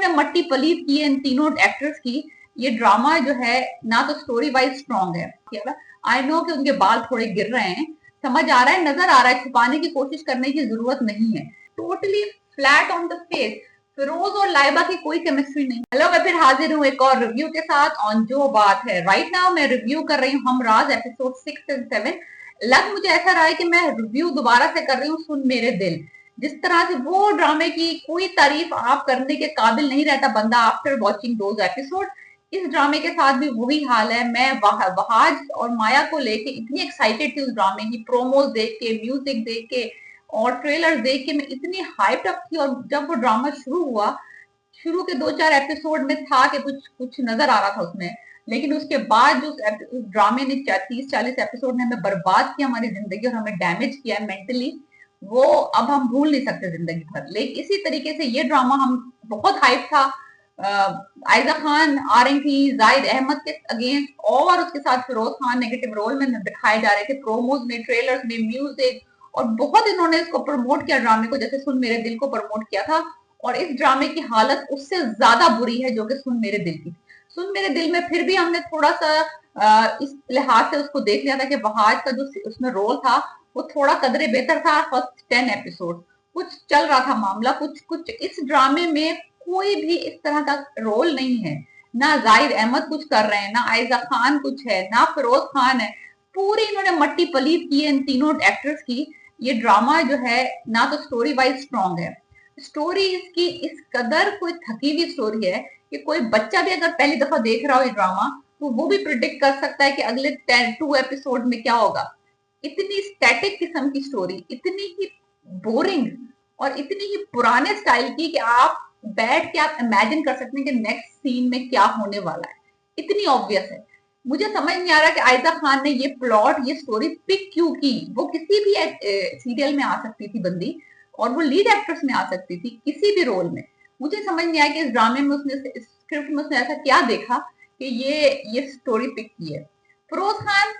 इन्होंने मट्टी पलीत की है इन तीनों एक्टर्स की। ये ड्रामा जो है ना तो स्टोरी वाइज स्ट्रॉन्ग है। आई नो कि उनके बाल थोड़े गिर रहे हैं, समझ आ रहा है, नजर आ रहा है, छुपाने की कोशिश करने की जरूरत नहीं है। Totally flat on the face. Firoz और लाइबा की कोई केमिस्ट्री नहीं। हेलो, मैं फिर हाजिर हूँ एक और रिव्यू के साथ ऑन जो बात है। राइट नाउ मैं रिव्यू कर रही हूँ हमराज एपिसोड 6 एंड 7। लग मुझे ऐसा रहा है कि मैं रिव्यू दोबारा से कर रही हूँ सुन मेरे दिल। जिस तरह से वो ड्रामे की कोई तारीफ आप करने के काबिल नहीं रहता बंदा आफ्टर वॉचिंग दोज एपिसोड, इस ड्रामे के साथ भी वही हाल है। मैं वहाज और माया को लेके इतनी एक्साइटेड थी उस ड्रामे की, प्रोमोज देख के, म्यूजिक देख के और ट्रेलर देख के मैं इतनी हाइप्ड अप थी। और जब वो ड्रामा शुरू हुआ, शुरू के 2-4 एपिसोड में था कि कुछ कुछ नजर आ रहा था उसमें, लेकिन उसके बाद जो उस ड्रामे ने 30-40 एपिसोड ने हमें बर्बाद किया हमारी जिंदगी और हमें डैमेज किया है मेंटली, वो अब हम भूल नहीं सकते जिंदगी भर। लेकिन इसी तरीके से ये ड्रामा हम बहुत हाइप था। आयजा खान आ रही थी जाहिद अहमद के अगेंस्ट, और उसके साथ फिरोज खान नेगेटिव रोल में दिखाए जा रहे थे, प्रोमोज में, ट्रेलर्स में, म्यूजिक, और बहुत इन्होंने इसको प्रमोट किया ड्रामे को, जैसे सुन मेरे दिल को प्रमोट किया था। और इस ड्रामे की हालत उससे ज्यादा बुरी है जो कि सुन मेरे दिल की। सुन मेरे दिल में फिर भी हमने थोड़ा सा इस लिहाज से उसको देख लिया था कि वहाज का जो उसमें रोल था वो थोड़ा कदरे बेहतर था। फर्स्ट 10 एपिसोड कुछ चल रहा था मामला, कुछ कुछ इस ड्रामे में कोई भी इस तरह का रोल नहीं है। ना जाहिद अहमद कुछ कर रहे हैं, ना आयजा खान कुछ है, ना फिरोज खान है। पूरी इन्होंने मट्टी पलीत की है इन तीनों एक्टर्स की। ये ड्रामा जो है ना तो स्टोरी वाइज स्ट्रॉन्ग है, स्टोरी इसकी इस कदर कोई थकी हुई स्टोरी है कि कोई बच्चा भी अगर पहली दफा देख रहा हो ये ड्रामा तो वो भी प्रिडिक्ट कर सकता है कि अगले 2 एपिसोड में क्या होगा। इतनी स्टैटिक किस्म की स्टोरी, इतनी ही बोरिंग और इतनी ही पुराने स्टाइल की कि आप बैठ के आप इमेजिन कर सकते हैं कि नेक्स्ट सीन में क्या होने वाला है। इतनी ऑब्वियस है। मुझे समझ नहीं आ रहा कि आयजा खान ने ये प्लॉट, ये स्टोरी पिक क्यों की। वो किसी भी सीरियल में आ सकती थी बंदी, और वो लीड एक्ट्रेस में आ सकती थी किसी भी रोल में। मुझे समझ नहीं आया कि इस ड्रामे में उसने, स्क्रिप्ट में उसने ऐसा क्या देखा कि ये स्टोरी पिक की है। फिरोज खान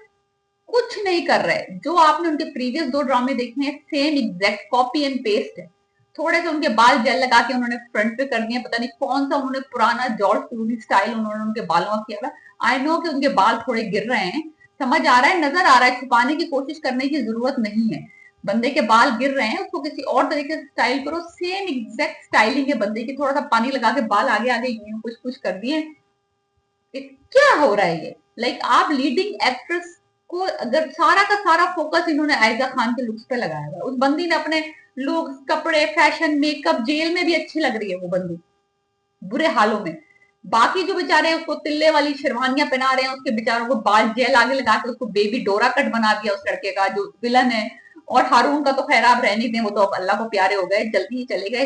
कुछ नहीं कर रहे। जो आपने उनके प्रीवियस 2 ड्रामे देखे हैं same exact copy and paste है। थोड़े से उनके बाल जेल लगा के उन्होंने फ्रंट पे कर दिए, पता नहीं कौन सा उन्होंने पुराना जॉर्ज क्लूनी स्टाइल उन्होंने उनके बालों का किया था। आई नो कि उनके बाल थोड़े गिर रहे हैं, समझ आ रहा है, नजर आ रहा है, छुपाने की कोशिश करने की जरूरत नहीं है। बंदे के बाल गिर रहे हैं, उसको किसी और तरीके से स्टाइल करो। सेम एग्जैक्ट स्टाइलिंग है बंदे की, थोड़ा सा पानी लगा के बाल आगे आगे यूं कुछ कुछ कर दिए। क्या हो रहा है ये? लाइक आप लीडिंग एक्ट्रेस को अगर सारा का सारा फोकस इन्होंने आयजा खान के लुक्स पे लगाया हुआ है। उस बंदी ने अपने लुक्स, कपड़े, फैशन, मेकअप, जेल में भी अच्छी लग रही है वो बंदी बुरे हालों में। बाकी जो बेचारे उसको तिल्ले वाली शेरवानियां पहना रहे हैं, उसके बेचारों को बाल जेल आगे लगा के उसको बेबी डोरा कट बना दिया उस लड़के का जो विलन है। और हारून का तो खैर आप रहने दें, वो तो अब अल्लाह को प्यारे हो गए, जल्दी ही चले गए,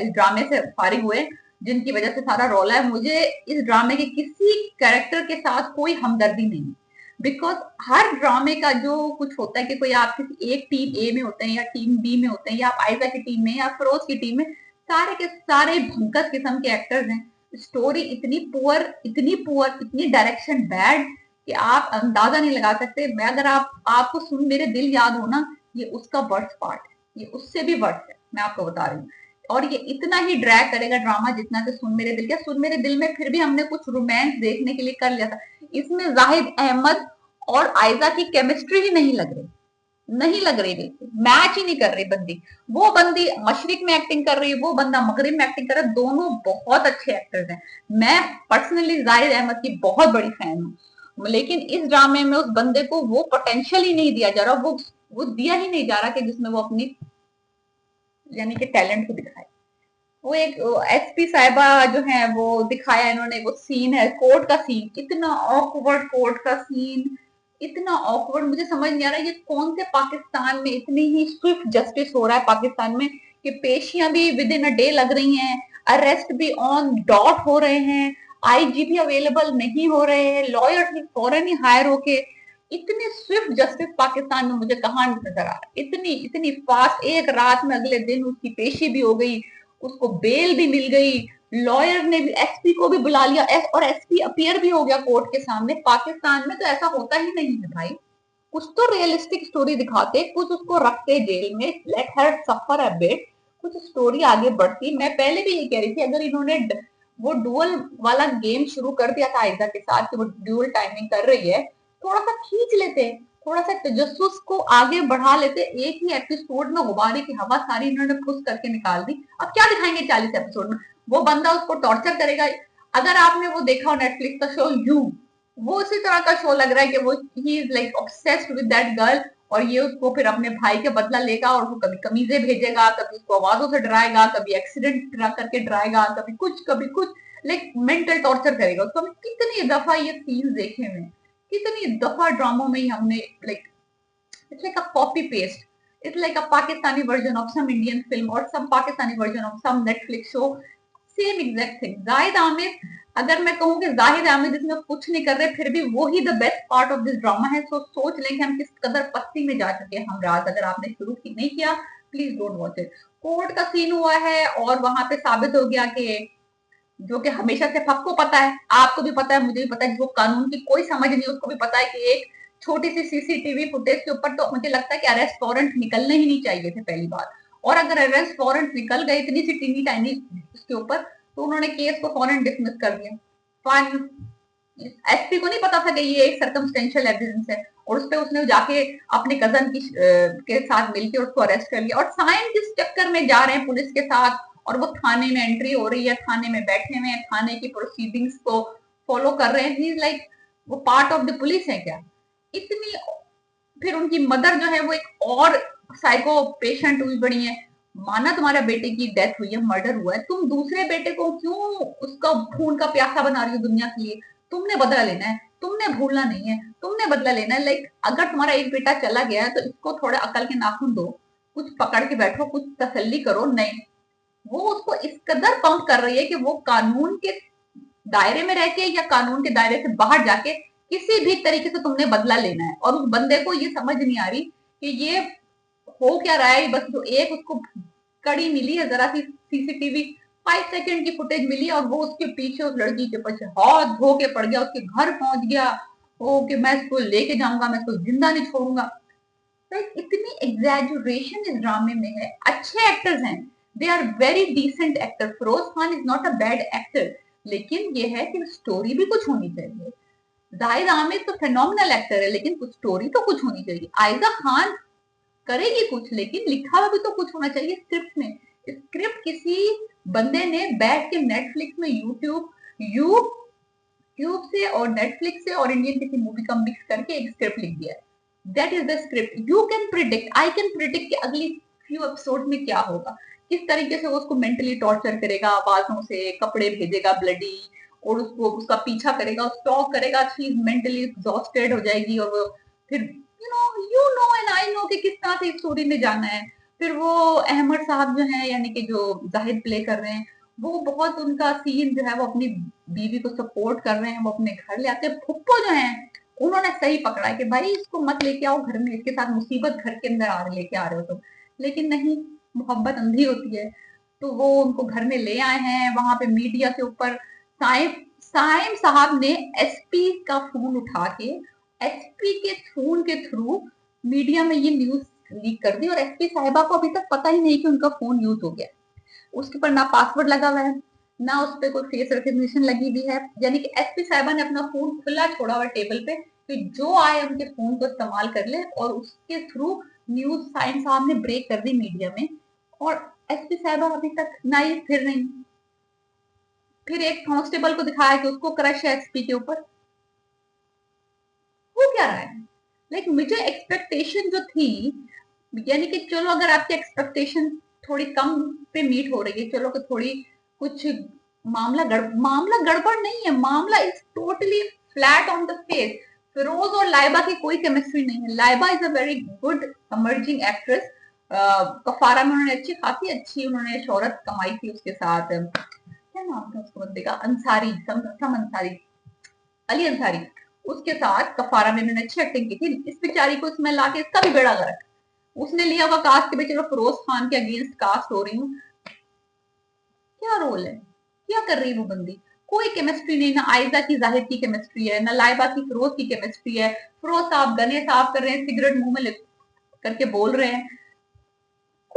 इस ड्रामे से फारिग हुए, जिनकी वजह से सारा रौला है। मुझे इस ड्रामे के किसी कैरेक्टर के साथ कोई हमदर्दी नहीं, बिकॉज हर ड्रामे का जो कुछ होता है कि कोई आप किसी एक टीम ए में होते हैं या टीम बी में होते हैं या आप आयजा की टीम में या फिरोज की टीम में, सारे के सारे भंकस किस्म के एक्टर्स हैं। स्टोरी इतनी पुअर, इतनी पुअर, इतनी डायरेक्शन बैड कि आप अंदाजा नहीं लगा सकते। मैं अगर आपको सुन मेरे दिल याद हो ना, ये उसका वर्स्ट पार्ट है, ये उससे भी वर्स्ट है, मैं आपको बता रही हूँ। और ये इतना ही ड्रैग करेगा ड्रामा जितना कि सुन मेरे दिल। क्या सुन मेरे दिल में फिर भी हमने कुछ रोमांस देखने के लिए कर लिया था। इसमें जाहिद अहमद और आयजा की केमिस्ट्री ही नहीं लग रही, नहीं लग रही, बिल्कुल मैच ही नहीं कर रही बंदी। वो बंदी मशरिक में एक्टिंग कर रही है, वो बंदा मगरिब में एक्टिंग कर रहा है। दोनों बहुत अच्छे एक्टर्स हैं। मैं पर्सनली जाहिद अहमद की बहुत बड़ी फैन हूँ, लेकिन इस ड्रामे में उस बंदे को वो पोटेंशियल ही नहीं दिया जा रहा, वो दिया ही नहीं जा रहा कि जिसमें वो अपनी यानी कि टैलेंट को दिखाए। वो एक एसपी साहिबा जो है वो दिखाया इन्होंने, वो सीन है कोर्ट का सीन, इतना ऑकवर्ड कोर्ट का सीन, इतना ऑकवर्ड। मुझे समझ नहीं आ रहा ये कौन से पाकिस्तान में इतनी ही स्विफ्ट जस्टिस हो रहा है पाकिस्तान में कि पेशियां भी विद इन अ डे लग रही हैं, अरेस्ट भी ऑन डॉट हो रहे हैं, आईजी भी अवेलेबल नहीं हो रहे हैं, लॉयर भी फौरन ही हायर होके। इतनी स्विफ्ट जस्टिस पाकिस्तान में मुझे कहाँ नजर आ रहा, इतनी इतनी फास्ट, एक रात में अगले दिन उसकी पेशी भी हो गई, उसको बेल भी मिल गई, लॉयर ने भी, एसपी को भी बुला लिया, और एसपी अपीयर भी हो गया कोर्ट के सामने। पाकिस्तान में तो ऐसा होता ही नहीं है भाई। कुछ तो रियलिस्टिक स्टोरी दिखाते, कुछ उसको रखते जेल में, let her suffer a bit, कुछ स्टोरी आगे बढ़ती। मैं पहले भी ये कह रही थी, अगर इन्होंने वो डुअल वाला गेम शुरू कर दिया था आयजा के साथ कि वो डुअल टाइमिंग कर रही है, थोड़ा सा खींच लेते, थोड़ा सा तजस्सुस को आगे बढ़ा लेते। एक ही एपिसोड में गुब्बारे की हवा सारी इन्होंने फुस करके निकाल दी। अब क्या दिखाएंगे 40 एपिसोड में? वो बंदा उसको टॉर्चर करेगा। अगर आपने वो देखा हो नेटफ्लिक्स का शो यू, वो उसी तरह का शो लग रहा है कि वो he is like obsessed with that girl, और ये उसको फिर अपने भाई के बदला लेगा और वो कभी कमीजें भेजेगा, कभी उसको आवाजों से डराएगा, कभी एक्सीडेंट करके डराएगा, कभी कुछ लाइक मेंटल टॉर्चर करेगा उसको। हमने कितनी दफा ये सीन्स देखे हुए, कितनी दफा ड्रामों में ही हमने like it's like a copy paste, it's like a Pakistani version of some Indian film और some Pakistani version of some Netflix show, same exact thing. Zahid Aamir, अगर मैं कहूँ कि जाहिद आमिर जिसमें कुछ नहीं कर रहे फिर भी वो ही the best part of this drama है, तो सोच लें कि हम किस कदर पस्ती में जा चुके हैं हम राज। अगर आपने शुरू नहीं किया, please don't watch it. Court का सीन हुआ है और वहां पे साबित हो गया कि जो कि हमेशा से सबको पता है, आपको भी पता है, मुझे भी पता है, जो कानून की कोई समझ नहीं उसको भी पता है कि एक छोटी सी सीसीटीवी फुटेज के ऊपर तो मुझे लगता है कि अरेस्ट वारंट निकलने ही नहीं चाहिए थे पहली बार। और अगर अरेस्ट वारंट निकल गए इतनी सी टीनी टाइनी उसके ऊपर, तो उन्होंने केस को फौरन डिसमिस कर दिया। फाइन, एसपी को नहीं पता था कि ये एक सर्कमस्टेंशियल एविडेंस है, और उस पर उसने जाके अपने कजन की के साथ मिलकर उसको अरेस्ट कर लिया। और साइन किस चक्कर में जा रहे हैं पुलिस के साथ, और वो थाने में एंट्री हो रही है, थाने में बैठे हुए हैं, थाने की प्रोसीडिंग्स को फॉलो कर रहे हैं। ही लाइक वो पार्ट ऑफ द पुलिस है क्या? इतनी। फिर उनकी मदर जो है वो एक और साइको पेशेंट हुई बड़ी है। माना तुम्हारे बेटे की डेथ हुई है, मर्डर हुआ है, तुम दूसरे बेटे को क्यों उसका खून का प्यासा बना रही हो दुनिया के लिए? तुमने बदला लेना है, तुमने भूलना नहीं है, तुमने बदला लेना है। लाइक अगर तुम्हारा एक बेटा चला गया है तो इसको थोड़े अकल के नाखून दो, कुछ पकड़ के बैठो, कुछ तसल्ली करो। नहीं, वो उसको इस कदर पंप कर रही है कि वो कानून के दायरे में रह के या कानून के दायरे से बाहर जाके किसी भी तरीके से तुमने बदला लेना है। और उस बंदे को ये समझ नहीं आ रही कि ये हो क्या रहा है। बस जो एक उसको कड़ी मिली है, जरा सी सीसीटीवी 5 सेकंड की फुटेज मिली और वो उसके पीछे उस लड़की के पीछे हाथ धो के पड़ गया, उसके घर पहुंच गया। ओ कि मैं इसको लेके जाऊंगा, मैं इसको जिंदा नहीं छोड़ूंगा। लाइक इतनी एग्जैजुरेशन इस ड्रामे में है। अच्छे एक्टर्स हैं, they are very decent actor. Firoz Khan is not a bad actor, लेकिन ये है कि स्टोरी भी कुछ होनी चाहिए। जाहिद आमिर तो फेनोमिनल एक्टर है, लेकिन कुछ स्टोरी तो कुछ होनी चाहिए। आयजा खान करेगी कुछ, लेकिन लिखा हुआ भी तो कुछ होना चाहिए स्क्रिप्ट में। स्क्रिप्ट किसी बंदे ने बैठ के नेटफ्लिक्स में यूट्यूब से और नेटफ्लिक्स से और इंडियन किसी मूवी का मिक्स करके एक स्क्रिप्ट लिख दिया है। That is the script. You can predict, I can predict कि अगली फ्यू एपिसोड में क्या होगा, किस तरीके से वो उसको मेंटली टॉर्चर करेगा, आवाजों से कपड़े भेजेगा ब्लडी, और उसको उसका पीछा करेगा, स्टॉक करेगा, शी इज मेंटली एग्जॉस्टेड हो जाएगी। और वो फिर you know and I know कि किस तरह से स्टोरी में जाना है। फिर वो अहमद साहब जो है, यानी कि जो जाहिद प्ले कर रहे हैं, वो बहुत उनका सीन जो है वो अपनी बीवी को सपोर्ट कर रहे हैं, वो अपने घर ले आते हैं। फुप्पो जो है उन्होंने सही पकड़ा है कि भाई इसको मत लेके आओ घर में, इसके साथ मुसीबत घर के अंदर लेके आ रहे हो तुम। लेकिन नहीं, मोहब्बत अंधी होती है। तो वो उनको घर में ले आए हैं। वहां पे मीडिया के ऊपर साइम साइम साहब ने एसपी का फोन उठा के एसपी के फोन के थ्रू मीडिया में ये न्यूज लीक कर दी, और एसपी साहिबा को अभी तक पता ही नहीं कि उनका फोन यूज हो गया। उसके ऊपर ना पासवर्ड लगा हुआ है, ना उस पर कोई फेस रिकग्निशन लगी हुई है। यानी कि एसपी साहिबा ने अपना फोन खुला छोड़ा हुआ टेबल पे कि जो आए उनके फोन को इस्तेमाल कर ले, और उसके थ्रू न्यूज साइंस साहब ने ब्रेक कर दी मीडिया में। और एसपी साहिबा अभी तक नहीं फिर नहीं। फिर एक कांस्टेबल को दिखाया कि उसको क्रश है एसपी के ऊपर। वो क्या रहा है? लाइक मुझे एक्सपेक्टेशन जो थी, यानी कि चलो अगर आपकी एक्सपेक्टेशन थोड़ी कम पे मीट हो रही है, चलो कि थोड़ी कुछ मामला गड़बड़ नहीं है, मामला is totally flat on the face. Firoz और लाइबा की कोई केमिस्ट्री नहीं है। Laiba is a very good emerging actress. Kaffara में उन्होंने अच्छी उन्होंने शोहरत कमाई थी उसके साथ। क्या नाम था उसको बंदे का? अंसारी, सम अंसारी, अली अंसारी। उसके साथ कफारा में मैंने अच्छी एक्टिंग की थी। इस बेचारी को इसमें लाके इसका भी बेड़ा गर्क। उसने लिया हुआ कास्ट के, चलो फिरोज खान के अगेंस्ट कास्ट हो रही हूँ। क्या रोल है, क्या कर रही है वो बंदी? कोई केमिस्ट्री नहीं, ना आयजा की जाहिद की केमिस्ट्री है, ना लाइबा की फिरोज की केमिस्ट्री है। फिरोज साहब गने साफ कर रहे हैं, सिगरेट मुंह में करके बोल रहे हैं।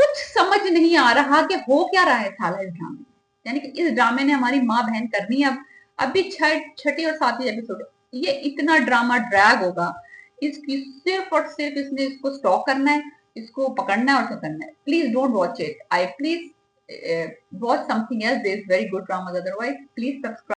कुछ समझ नहीं आ रहा कि हो क्या रहा है साला इस ड्रामे में। यानी कि इस ड्रामे ने हमारी माँ बहन करनी है। अब अभी छठी और सातवीं एपिसोड, ये इतना ड्रामा ड्रैग होगा, इसकी सिर्फ और सिर्फ इसने इसको स्टॉक करना है, इसको पकड़ना है और करना है। Please don't watch it, I please watch something else, there is very good drama, otherwise please subscribe.